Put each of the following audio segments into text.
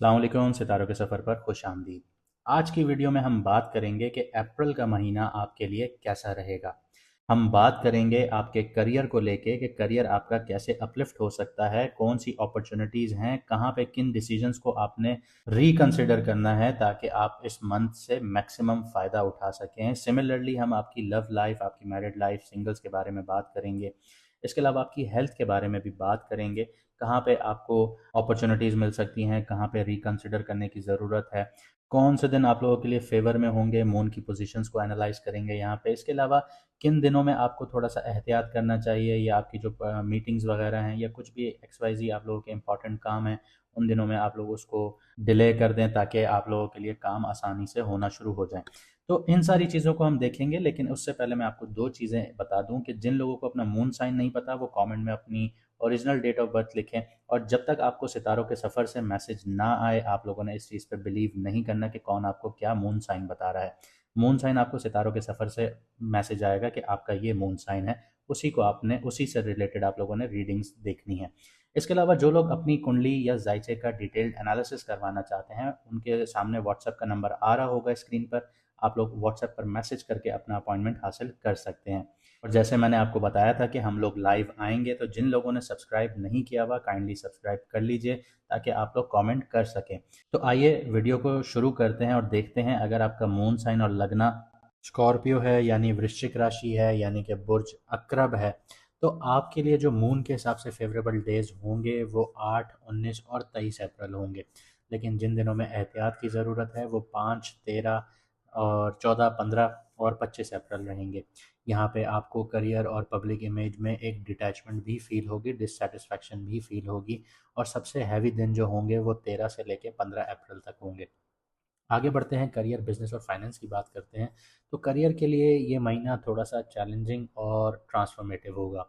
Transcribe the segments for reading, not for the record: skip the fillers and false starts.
अस्सलाम वालेकुम, सितारों के सफ़र पर खुश आमदीद। आज की वीडियो में हम बात करेंगे कि अप्रैल का महीना आपके लिए कैसा रहेगा। हम बात करेंगे आपके करियर को लेके कि करियर आपका कैसे अपलिफ्ट हो सकता है, कौन सी अपॉर्चुनिटीज़ हैं, कहाँ पे किन डिसीजंस को आपने रिकंसिडर करना है ताकि आप इस मंथ से मैक्सिमम फ़ायदा उठा सकें। सिमिलरली हम आपकी लव लाइफ़, आपकी मैरिड लाइफ़, सिंगल्स के बारे में बात करेंगे। इसके अलावा आपकी हेल्थ के बारे में भी बात करेंगे, कहाँ पे आपको अपॉर्चुनिटीज़ मिल सकती हैं, कहाँ पे रिकंसिडर करने की ज़रूरत है, कौन से दिन आप लोगों के लिए फ़ेवर में होंगे, मून की पोज़ीशंस को एनालाइज़ करेंगे यहाँ पे। इसके अलावा किन दिनों में आपको थोड़ा-सा एहतियात करना चाहिए या आपकी जो मीटिंग्स वगैरह हैं या कुछ भी एक्स वाई ज़ेड आप लोगों के इम्पोर्टेंट काम हैं, उन दिनों में आप लोग उसको डिले कर दें ताकि आप लोगों के लिए काम आसानी से होना शुरू हो जाएँ। तो इन सारी चीज़ों को हम देखेंगे, लेकिन उससे पहले मैं आपको 2 चीज़ें बता दूँ कि जिन लोगों को अपना मून साइन नहीं पता, वो कमेंट में अपनी ओरिजिनल डेट ऑफ बर्थ लिखें। और जब तक आपको सितारों के सफ़र से मैसेज ना आए, आप लोगों ने इस चीज़ पे बिलीव नहीं करना कि कौन आपको क्या मून साइन बता रहा है। मून साइन आपको सितारों के सफ़र से मैसेज आएगा कि आपका ये मून साइन है, उसी को आपने उसी से रिलेटेड आप लोगों ने रीडिंग्स देखनी है। इसके अलावा जो लोग अपनी कुंडली या ज़ाइचे का डिटेल्ड एनालिसिस करवाना चाहते हैं, उनके सामने व्हाट्सएप का नंबर आ रहा होगा स्क्रीन पर, आप लोग व्हाट्सएप पर मैसेज करके अपना अपॉइंटमेंट हासिल कर सकते हैं। और जैसे मैंने आपको बताया था कि हम लोग लाइव आएंगे, तो जिन लोगों ने सब्सक्राइब नहीं किया हुआ काइंडली सब्सक्राइब कर लीजिए ताकि आप लोग कमेंट कर सकें। तो आइए वीडियो को शुरू करते हैं और देखते हैं, अगर आपका मून साइन और लगना स्कॉर्पियो है यानी वृश्चिक राशि है यानी कि बुर्ज अक्रब है, तो आपके लिए जो मून के हिसाब से फेवरेबल डेज होंगे वो 8, 19 और 23 अप्रैल होंगे। लेकिन जिन दिनों में एहतियात की ज़रूरत है वो 5, 13 और 14, 15 और 25 अप्रैल रहेंगे। यहाँ पे आपको करियर और पब्लिक इमेज में एक डिटैचमेंट भी फ़ील होगी, डिससैटिस्फैक्शन भी फ़ील होगी। और सबसे हैवी दिन जो होंगे वो 13 से लेके 15 अप्रैल तक होंगे। आगे बढ़ते हैं, करियर, बिजनेस और फाइनेंस की बात करते हैं। तो करियर के लिए ये महीना थोड़ा सा चैलेंजिंग और ट्रांसफॉर्मेटिव होगा।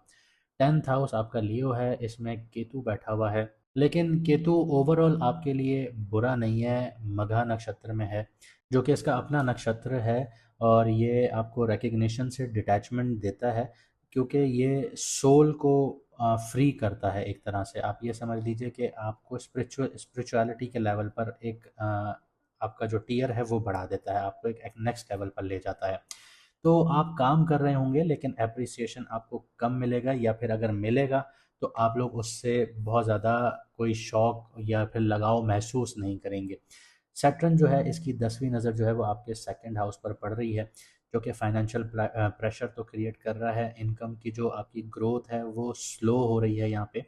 10th हाउस आपका लियो है, इसमें केतु बैठा हुआ है। लेकिन केतु ओवरऑल आपके लिए बुरा नहीं है, मघा नक्षत्र में है जो कि इसका अपना नक्षत्र है। और ये आपको रिकग्निशन से डिटैचमेंट देता है, क्योंकि ये सोल को फ्री करता है। एक तरह से आप ये समझ लीजिए कि आपको स्पिरिचुअलिटी के लेवल पर एक आपका जो टियर है वो बढ़ा देता है, आपको एक नेक्स्ट लेवल पर ले जाता है। तो आप काम कर रहे होंगे लेकिन एप्रिसिएशन आपको कम मिलेगा, या फिर अगर मिलेगा तो आप लोग उससे बहुत ज़्यादा कोई शौक या फिर लगाव महसूस नहीं करेंगे। सैटर्न जो है, इसकी 10वीं नज़र जो है वो आपके सेकंड हाउस पर पड़ रही है, जो कि फाइनेंशियल प्रेशर तो क्रिएट कर रहा है। इनकम की जो आपकी ग्रोथ है वो स्लो हो रही है यहाँ पे।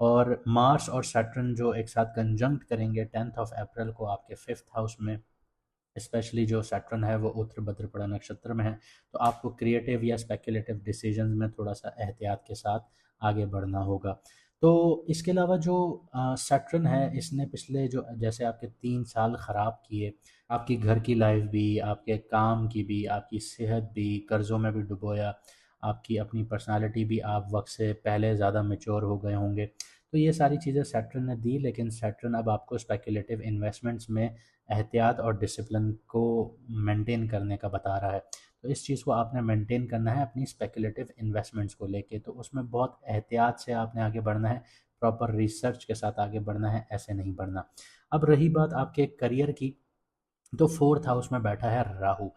और मार्स और सैटर्न जो एक साथ कंजंक्ट करेंगे 10 अप्रैल को आपके 5th हाउस में, स्पेशली जो सैटर्न है वो उत्तर भद्रपड़ा नक्षत्र में है, तो आपको क्रिएटिव या स्पेकुलेटिव डिसीजंस में थोड़ा सा एहतियात के साथ आगे बढ़ना होगा। तो इसके अलावा जो सैटर्न है, इसने पिछले जो जैसे आपके 3 साल ख़राब किए, आपकी घर की लाइफ भी, आपके काम की भी, आपकी सेहत भी, कर्ज़ों में भी डुबोया, आपकी अपनी पर्सनालिटी भी, आप वक्त से पहले ज़्यादा मेच्योर हो गए होंगे। तो ये सारी चीज़ें सैटर्न ने दी, लेकिन सैटर्न अब आपको स्पेकुलेटिव इन्वेस्टमेंट्स में एहतियात और डिसिप्लिन को मेंटेन करने का बता रहा है। तो इस चीज़ को आपने मेंटेन करना है अपनी स्पेकुलेटिव इन्वेस्टमेंट्स को लेके, तो उसमें बहुत एहतियात से आपने आगे बढ़ना है, प्रॉपर रिसर्च के साथ आगे बढ़ना है, ऐसे नहीं बढ़ना। अब रही बात आपके करियर की, तो 4th हाउस में बैठा है राहु।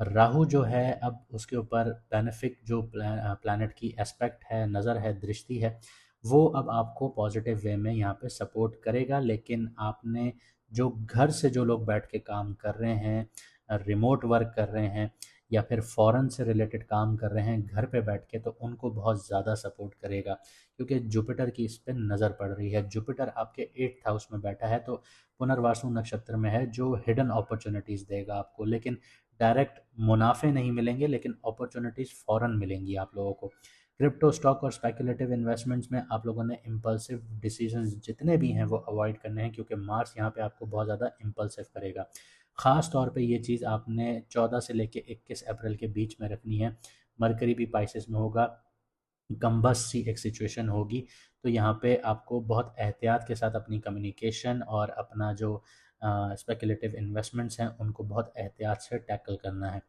राहु जो है, अब उसके ऊपर बेनिफिक जो प्लैनेट की एस्पेक्ट है, नज़र है, दृष्टि है, वो अब आपको पॉजिटिव वे में यहाँ पे सपोर्ट करेगा। लेकिन आपने जो घर से जो लोग बैठ के काम कर रहे हैं, रिमोट वर्क कर रहे हैं या फिर फॉरेन से रिलेटेड काम कर रहे हैं घर पे बैठ के, तो उनको बहुत ज़्यादा सपोर्ट करेगा, क्योंकि जुपिटर की इस पर नज़र पड़ रही है। जुपिटर आपके 8th हाउस में बैठा है, तो पुनर्वासु नक्षत्र में है, जो हिडन अपॉर्चुनिटीज़ देगा आपको। लेकिन डायरेक्ट मुनाफे नहीं मिलेंगे, लेकिन अपॉर्चुनिटीज़ फ़ौरन मिलेंगी आप लोगों को। क्रिप्टो, स्टॉक और स्पेकुलेटिव इन्वेस्टमेंट्स में आप लोगों ने इम्पल्सिव डिसीजंस जितने भी हैं वो अवॉइड करने हैं, क्योंकि मार्स यहाँ पे आपको बहुत ज़्यादा इम्पल्सिव करेगा। ख़ास तौर पे ये चीज़ आपने 14 से लेके 21 अप्रैल के बीच में रखनी है। मरकरी भी पाइसेस में होगा, गम्बस सी एक सिचुएशन होगी। तो यहाँ पे आपको बहुत एहतियात के साथ अपनी कम्युनिकेशन और अपना जो स्पेकुलेटिव इन्वेस्टमेंट्स हैं उनको बहुत एहतियात से टैकल करना है।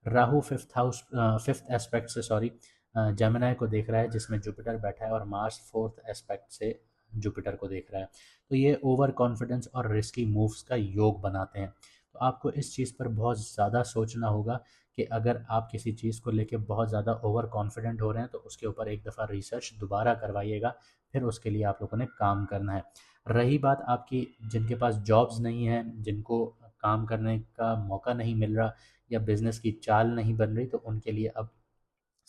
राहु फिफ्थ एस्पेक्ट से, सॉरी, जेमिनी को देख रहा है, जिसमें जुपिटर बैठा है, और मार्स 4th एस्पेक्ट से जुपिटर को देख रहा है, तो ये ओवर कॉन्फिडेंस और रिस्की मूव्स का योग बनाते हैं। तो आपको इस चीज़ पर बहुत ज़्यादा सोचना होगा कि अगर आप किसी चीज़ को लेके बहुत ज़्यादा ओवर कॉन्फिडेंट हो रहे हैं तो उसके ऊपर एक दफ़ा रिसर्च दोबारा करवाइएगा, फिर उसके लिए आप लोगों ने काम करना है। रही बात आपकी जिनके पास जॉब्स नहीं हैं, जिनको काम करने का मौका नहीं मिल रहा या बिज़नेस की चाल नहीं बन रही, तो उनके लिए अब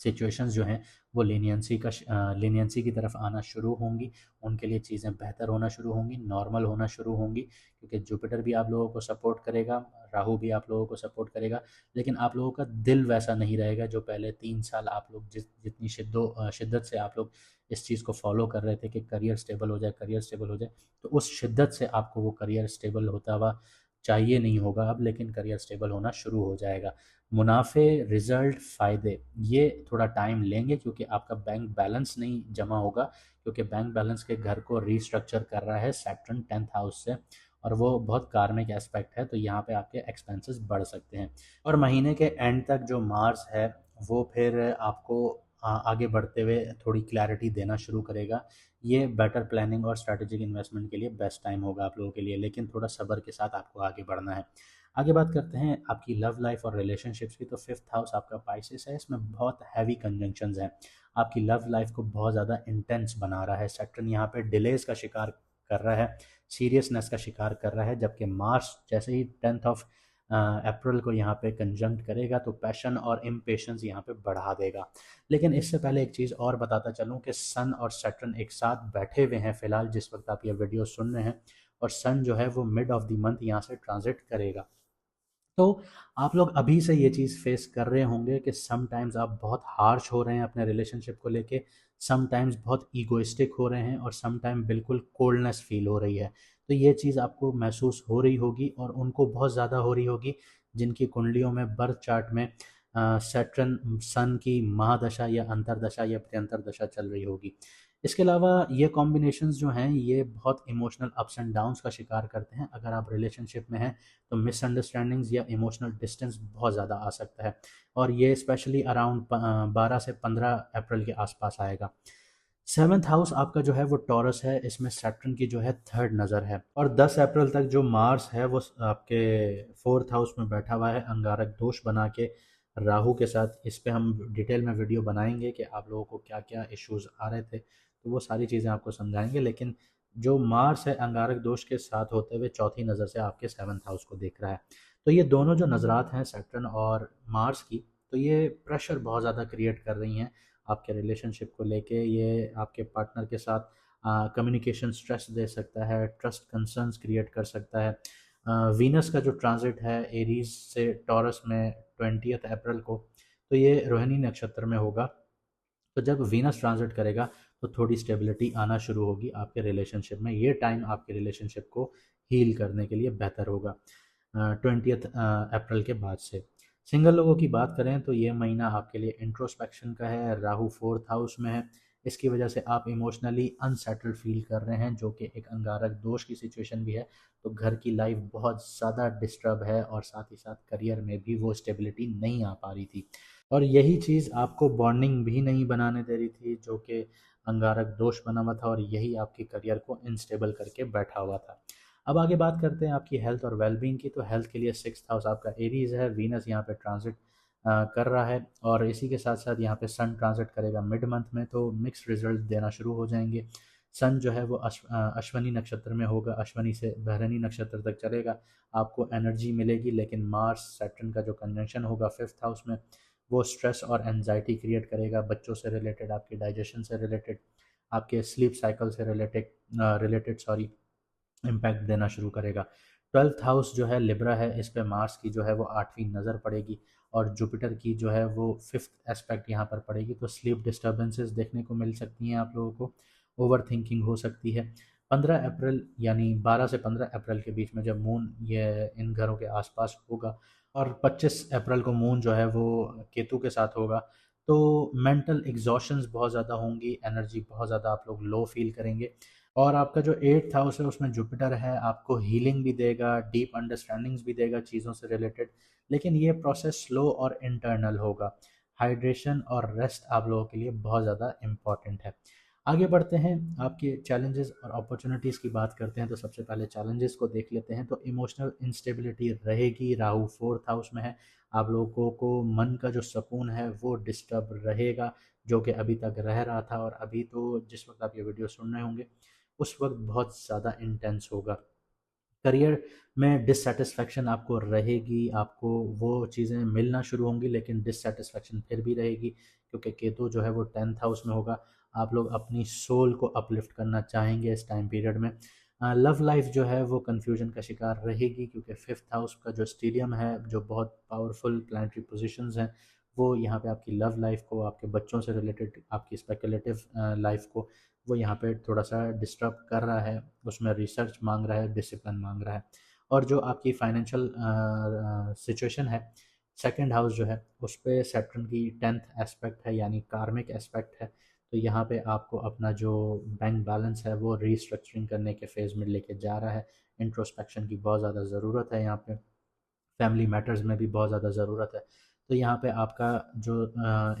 सिचुएशंस जो हैं वो लीनियंसी की तरफ आना शुरू होंगी। उनके लिए चीज़ें बेहतर होना शुरू होंगी, नॉर्मल होना शुरू होंगी, क्योंकि जुपिटर भी आप लोगों को सपोर्ट करेगा, राहु भी आप लोगों को सपोर्ट करेगा, लेकिन आप लोगों का दिल वैसा नहीं रहेगा जो पहले 3 साल आप लोग जितनी शिद्दत से आप लोग इस चीज़ को फॉलो कर रहे थे कि करियर स्टेबल हो जाए, करियर स्टेबल हो जाए। तो उस शिद्दत से आपको वो करियर स्टेबल होता हुआ चाहिए नहीं होगा अब, लेकिन करियर स्टेबल होना शुरू हो जाएगा। मुनाफे, रिजल्ट, फ़ायदे ये थोड़ा टाइम लेंगे, क्योंकि आपका बैंक बैलेंस नहीं जमा होगा, क्योंकि बैंक बैलेंस के घर को रीस्ट्रक्चर कर रहा है सैटर्न 10th हाउस से, और वो बहुत कार्मिक एस्पेक्ट है, तो यहाँ पे आपके एक्सपेंसेस बढ़ सकते हैं। और महीने के एंड तक जो मार्स है वो फिर आपको आगे बढ़ते हुए थोड़ी क्लैरिटी देना शुरू करेगा। ये बेटर प्लानिंग और स्ट्रैटेजिक इन्वेस्टमेंट के लिए बेस्ट टाइम होगा आप लोगों के लिए, लेकिन थोड़ा सब्र के साथ आपको आगे बढ़ना है। आगे बात करते हैं आपकी लव लाइफ और रिलेशनशिप्स की। तो 5th हाउस आपका पाइसेस है, इसमें बहुत हैवी कंजंक्शंस हैं। आपकी लव लाइफ को बहुत ज़्यादा इंटेंस बना रहा है। सैटर्न यहाँ पे डिलेज का शिकार कर रहा है, सीरियसनेस का शिकार कर रहा है, जबकि मार्स जैसे ही 10th ऑफ अप्रैल को यहाँ पे कंजंक्ट करेगा तो पैशन और इम्पेशंस यहाँ पे बढ़ा देगा। लेकिन इससे पहले एक चीज़ और बताता चलूँ कि सन और सैटर्न एक साथ बैठे हुए हैं फिलहाल जिस वक्त आप ये वीडियो सुन रहे हैं, और सन जो है वो मिड ऑफ द मंथ यहाँ से ट्रांजिट करेगा। तो आप लोग अभी से ये चीज़ फेस कर रहे होंगे कि समटाइम्स आप बहुत हार्श हो रहे हैं अपने रिलेशनशिप को लेके, समटाइम्स बहुत ईगोइस्टिक हो रहे हैं, और समटाइम बिल्कुल कोल्डनेस फील हो रही है। तो ये चीज़ आपको महसूस हो रही होगी, और उनको बहुत ज़्यादा हो रही होगी जिनकी कुंडलियों में बर्थ चार्ट में सैटर्न सन की महादशा या अंतरदशा या प्रियंतर दशा चल रही होगी। इसके अलावा ये कॉम्बिनेशंस जो हैं ये बहुत इमोशनल अप्स एंड डाउन्स का शिकार करते हैं। अगर आप रिलेशनशिप में हैं तो मिसअंडरस्टैंडिंग्स या इमोशनल डिस्टेंस बहुत ज़्यादा आ सकता है, और ये स्पेशली अराउंड 12 से 15 अप्रैल के आसपास आएगा। 7th हाउस आपका जो है वो टॉरस है, इसमें सैटर्न की जो है थर्ड नज़र है, और 10 अप्रैल तक जो मार्स है वो आपके 4th हाउस में बैठा हुआ है अंगारक दोष बना के राहु के साथ। इस पे हम डिटेल में वीडियो बनाएंगे कि आप लोगों को क्या क्या इश्यूज आ रहे थे, तो वो सारी चीज़ें आपको समझाएंगे। लेकिन जो मार्स है अंगारक दोष के साथ होते हुए चौथी नज़र से आपके 7th हाउस को देख रहा है। तो ये दोनों जो नज़रात हैं सैटर्न और मार्स की, तो ये प्रेशर बहुत ज़्यादा क्रिएट कर रही हैं आपके रिलेशनशिप को लेके। ये आपके पार्टनर के साथ कम्युनिकेशन स्ट्रेस दे सकता है, ट्रस्ट कंसर्न्स क्रिएट कर सकता है। वीनस का जो ट्रांजिट है एरीज से टॉरस में 20th अप्रैल को, तो ये रोहिणी नक्षत्र में होगा। तो जब वीनस ट्रांजिट करेगा तो थोड़ी स्टेबिलिटी आना शुरू होगी आपके रिलेशनशिप में। ये टाइम आपके रिलेशनशिप को हील करने के लिए बेहतर होगा 20th अप्रैल के बाद से। सिंगल लोगों की बात करें तो ये महीना आपके लिए इंट्रोस्पेक्शन का है, राहु 4th हाउस में है। इसकी वजह से आप इमोशनली अनसेटल्ड फील कर रहे हैं, जो कि एक अंगारक दोष की सिचुएशन भी है। तो घर की लाइफ बहुत ज़्यादा डिस्टर्ब है, और साथ ही साथ करियर में भी वो स्टेबिलिटी नहीं आ पा रही थी, और यही चीज़ आपको बॉन्डिंग भी नहीं बनाने दे रही थी, जो कि अंगारक दोष बना हुआ था, और यही आपके करियर को इनस्टेबल करके बैठा हुआ था। अब आगे बात करते हैं आपकी हेल्थ और वेलबींग की। तो हेल्थ के लिए 6th हाउस आपका एरीज है, वीनस यहाँ पे ट्रांजिट कर रहा है, और इसी के साथ साथ यहाँ पे सन ट्रांजिट करेगा मिड मंथ में, तो मिक्स्ड रिजल्ट देना शुरू हो जाएंगे। सन जो है वो अश्वनी नक्षत्र में होगा, अश्वनी से भरणी नक्षत्र तक चलेगा, आपको एनर्जी मिलेगी। लेकिन मार्स सैटर्न का जो कंजंक्शन होगा 5th हाउस में, वो स्ट्रेस और एनजाइटी क्रिएट करेगा, बच्चों से रिलेटेड, आपके डाइजेशन से रिलेटेड, आपके स्लीप साइकिल से रिलेटेड सॉरी इम्पैक्ट देना शुरू करेगा। 12th हाउस जो है लिब्रा है, इस पे मार्स की जो है वो 8वीं नज़र पड़ेगी, और जुपिटर की जो है वो 5th एस्पेक्ट यहाँ पर पड़ेगी। तो स्लीप डिस्टर्बेंसेस देखने को मिल सकती हैं आप लोगों को, ओवर थिंकिंग हो सकती है। 15 अप्रैल यानी 12 से 15 अप्रैल के बीच में जब मून ये इन घरों के आसपास होगा, और 25 अप्रैल को मून जो है वो केतु के साथ होगा, तो मेंटल एग्जॉशंस बहुत ज़्यादा होंगी, एनर्जी बहुत ज़्यादा आप लोग लो फील करेंगे। और आपका जो 8th हाउस है उसमें जुपिटर है, आपको हीलिंग भी देगा, डीप अंडरस्टैंडिंग्स भी देगा चीज़ों से रिलेटेड, लेकिन ये प्रोसेस स्लो और इंटरनल होगा। हाइड्रेशन और रेस्ट आप लोगों के लिए बहुत ज़्यादा इम्पॉर्टेंट है। आगे बढ़ते हैं, आपके चैलेंजेस और अपॉर्चुनिटीज़ की बात करते हैं। तो सबसे पहले चैलेंजेस को देख लेते हैं। तो इमोशनल इंस्टेबिलिटी रहेगी, राहु फोर्थ हाउस में है। आप लोगों को मन का जो सुकून है वो डिस्टर्ब रहेगा, जो कि अभी तक रह रहा था, और अभी तो जिस वक्त आप ये वीडियो सुन रहे होंगे उस वक्त बहुत ज़्यादा इंटेंस होगा। करियर में डिससैटिस्फैक्शन आपको रहेगी, आपको वो चीज़ें मिलना शुरू होंगी, लेकिन डिससैटिस्फैक्शन फिर भी रहेगी, क्योंकि केतु जो है वो 10th हाउस में होगा। आप लोग अपनी सोल को अपलिफ्ट करना चाहेंगे इस टाइम पीरियड में। लव लाइफ जो है वो कन्फ्यूजन का शिकार रहेगी, क्योंकि 5th हाउस का जो स्टीडियम है, जो बहुत पावरफुल प्लानिटरी पोजिशंस हैं, वो यहाँ पे आपकी लव लाइफ को, आपके बच्चों से रिलेटेड आपकी स्पेकुलेटिव लाइफ को वो यहाँ पे थोड़ा सा डिस्टर्ब कर रहा है। उसमें रिसर्च मांग रहा है, डिसिप्लिन मांग रहा है। और जो आपकी फाइनेंशियल सिचुएशन है, सेकंड हाउस जो है उस पर सैटर्न की 10th एस्पेक्ट है, यानी कार्मिक एस्पेक्ट है। तो यहाँ पे आपको अपना जो बैंक बैलेंस है वो रीस्ट्रक्चरिंग करने के फेज़ में लेके जा रहा है। इंट्रोस्पेक्शन की बहुत ज़्यादा ज़रूरत है यहाँ पे, फैमिली मैटर्स में भी बहुत ज़्यादा ज़रूरत है। तो यहाँ पे आपका जो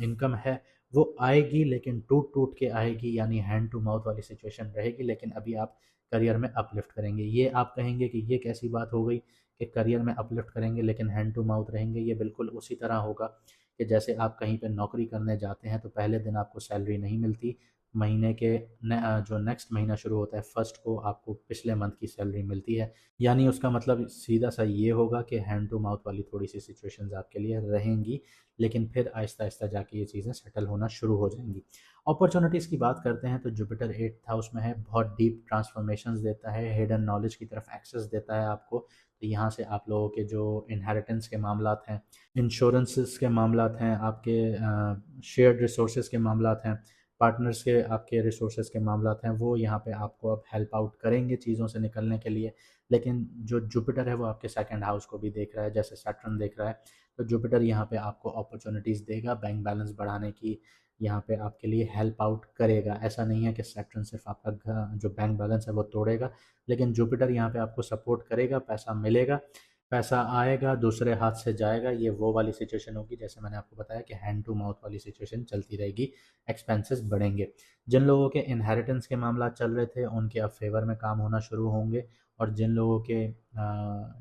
इनकम है वो आएगी, लेकिन टूट टूट के आएगी, यानी हैंड टू माउथ वाली सिचुएशन रहेगी। लेकिन अभी आप करियर में अपलिफ्ट करेंगे। ये आप कहेंगे कि ये कैसी बात हो गई कि करियर में अपलिफ्ट करेंगे लेकिन हैंड टू माउथ रहेंगे। ये बिल्कुल उसी तरह होगा कि जैसे आप कहीं पे नौकरी करने जाते हैं तो पहले दिन आपको सैलरी नहीं मिलती, महीने के जो नेक्स्ट महीना शुरू होता है फर्स्ट को आपको पिछले मंथ की सैलरी मिलती है। यानी उसका मतलब सीधा सा ये होगा कि हैंड टू माउथ वाली थोड़ी सी सिचुएशंस आपके लिए रहेंगी, लेकिन फिर आहिस्ता आहिस्ता जाके ये चीज़ें सेटल होना शुरू हो जाएंगी। अपॉर्चुनिटीज़ की बात करते हैं तो जुपिटर 8th हाउस में है, बहुत डीप ट्रांसफॉर्मेशंस देता है, हिडन नॉलेज की तरफ एक्सेस देता है आपको। तो यहाँ से आप लोगों के जो इनहेरिटेंस के मामलात हैं, इंश्योरेंसेस के मामलात हैं, आपके शेयर्ड रिसोर्सेज के मामलात हैं, पार्टनर्स के आपके रिसोर्सेज के मामलात हैं, वो यहाँ पे आपको अब हेल्प आउट करेंगे चीज़ों से निकलने के लिए। लेकिन जो जुपिटर है वो आपके सेकंड हाउस को भी देख रहा है, जैसे सैटर्न देख रहा है। तो जुपिटर यहाँ पे आपको अपॉर्चुनिटीज़ देगा, बैंक बैलेंस बढ़ाने की यहाँ पे आपके लिए हेल्प आउट करेगा। ऐसा नहीं है कि सैटर्न सिर्फ आपका जो बैंक बैलेंस है वो तोड़ेगा, लेकिन जुपिटर यहाँ पे आपको सपोर्ट करेगा, पैसा मिलेगा, पैसा आएगा दूसरे हाथ से जाएगा। ये वो वाली सिचुएशन होगी जैसे मैंने आपको बताया कि हैंड टू माउथ वाली सिचुएशन चलती रहेगी, एक्सपेंसेस बढ़ेंगे। जिन लोगों के इनहेरिटेंस के मामला चल रहे थे उनके अब फेवर में काम होना शुरू होंगे, और जिन लोगों के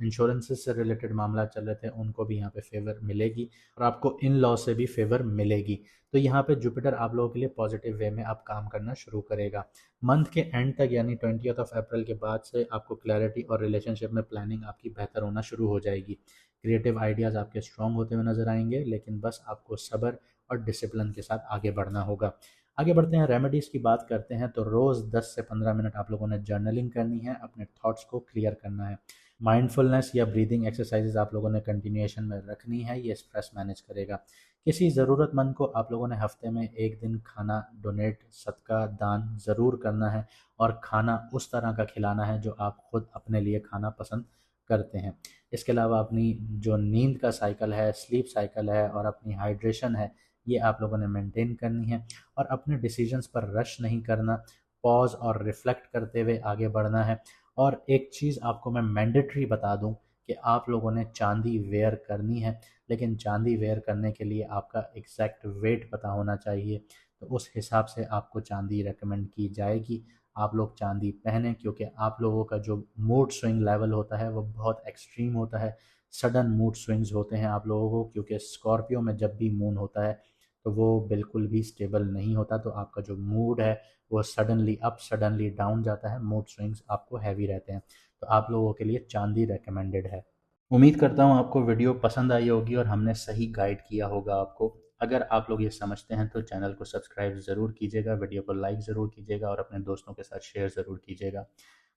इंश्योरेंसेस से रिलेटेड मामला चल रहे थे उनको भी यहाँ पे फेवर मिलेगी, और आपको इन लॉ से भी फेवर मिलेगी। तो यहाँ पे जुपिटर आप लोगों के लिए पॉजिटिव वे में अब काम करना शुरू करेगा। मंथ के एंड तक यानी 20th अप्रैल के बाद से आपको क्लैरिटी और रिलेशनशिप में प्लानिंग आपकी बेहतर होना शुरू हो जाएगी। क्रिएटिव आइडियाज़ आपके स्ट्रॉन्ग होते हुए नजर आएंगे, लेकिन बस आपको सब्र और डिसिप्लिन के साथ आगे बढ़ना होगा। आगे बढ़ते हैं, रेमेडीज़ की बात करते हैं। तो रोज़ 10 से 15 मिनट आप लोगों ने जर्नलिंग करनी है, अपने थॉट्स को क्लियर करना है। माइंडफुलनेस या ब्रीदिंग एक्सरसाइजेज आप लोगों ने कंटिन्यूएशन में रखनी है, ये स्ट्रेस मैनेज करेगा। किसी ज़रूरतमंद को आप लोगों ने हफ्ते में एक दिन खाना डोनेट, सदका, दान ज़रूर करना है, और खाना उस तरह का खिलाना है जो आप खुद अपने लिए खाना पसंद करते हैं। इसके अलावा अपनी जो नींद का साइकिल है, स्लीप साइकिल है, और अपनी हाइड्रेशन है, ये आप लोगों ने मेंटेन करनी है। और अपने डिसीजंस पर रश नहीं करना, पॉज और रिफ्लेक्ट करते हुए आगे बढ़ना है। और एक चीज़ आपको मैं मैंडेटरी बता दूं कि आप लोगों ने चांदी वेयर करनी है, लेकिन चांदी वेयर करने के लिए आपका एग्जैक्ट वेट पता होना चाहिए। तो उस हिसाब से आपको चांदी रेकमेंड की जाएगी। आप लोग चांदी पहने, क्योंकि आप लोगों का जो मूड स्विंग लेवल होता है वो बहुत एक्सट्रीम होता है। सडन मूड स्विंग्स होते हैं आप लोगों को, क्योंकि स्कॉर्पियो में जब भी मून होता है तो वो बिल्कुल भी स्टेबल नहीं होता। तो आपका जो मूड है वो सडनली अप सडनली डाउन जाता है, मूड स्विंग्स आपको हैवी रहते हैं। तो आप लोगों के लिए चांदी रेकमेंडेड है। उम्मीद करता हूँ आपको वीडियो पसंद आई होगी और हमने सही गाइड किया होगा आपको। अगर आप लोग ये समझते हैं तो चैनल को सब्सक्राइब ज़रूर कीजिएगा, वीडियो को लाइक ज़रूर कीजिएगा, और अपने दोस्तों के साथ शेयर ज़रूर कीजिएगा।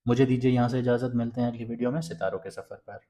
मुझे दीजिए यहाँ से इजाज़त, मिलते हैं अगली वीडियो में सितारों के सफ़र पर।